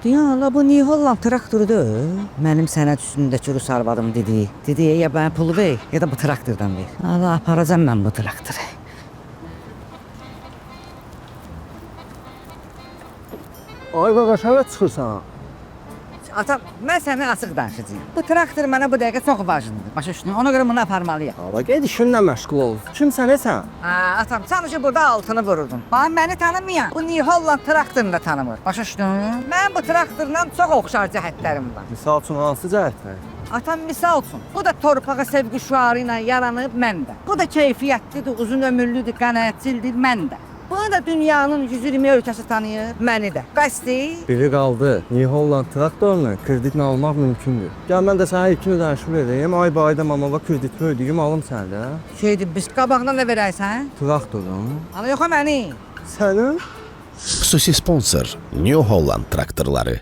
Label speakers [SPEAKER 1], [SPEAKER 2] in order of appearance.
[SPEAKER 1] Ya la bu New Holland traktorudur. Mənim sənət üstündəki Rus arvadım dedi. Dedi ya bana pulu ver ya da bu traktordan ver. Allah aparacağım mən bu traktoru.
[SPEAKER 2] Ay qaqa, şəhərə çıxırsan.
[SPEAKER 1] Atam, mən sənə açıq danışacağım. Bu traktor mənə bu dəqiqə çox vacibdir. Başa düşdün? Ona görə bunu aparmalıyam.
[SPEAKER 2] Ala, ged işinlə məşğul ol. Kimsən sən?
[SPEAKER 1] Atam, sadəcə burada altını vururdun. Bax, məni tanımayan bu New Holland traktorunu da tanımır. Başa düşdün? Mən bu traktorla çox oxşar cəhətlərim var.
[SPEAKER 2] Misal üçün hansı cəhətlər?
[SPEAKER 1] Atam misal üçün, bu da torpağa sevgi şüarı ilə yaranıb məndə. Bu da keyfiyyətlidir, uzun ömürlüdür, qənaətçildir məndə. Bunu da dünyanın 120 ölkəsi tanıyır, məni də. Qəsdi?
[SPEAKER 2] Biri qaldı. New Holland traktorunu kreditlə almaq mümkündür. Gəl mən də sənə ilkin ödənişi vereyim. Ay bayda mamava kredit ödəyim, alım səndə.
[SPEAKER 1] Şeydir, biz qabağına nə verərsən?
[SPEAKER 2] Traktorun.
[SPEAKER 1] Ana yox, məni.
[SPEAKER 2] Sənin?
[SPEAKER 3] Xüsusi sponsor New Holland traktorları.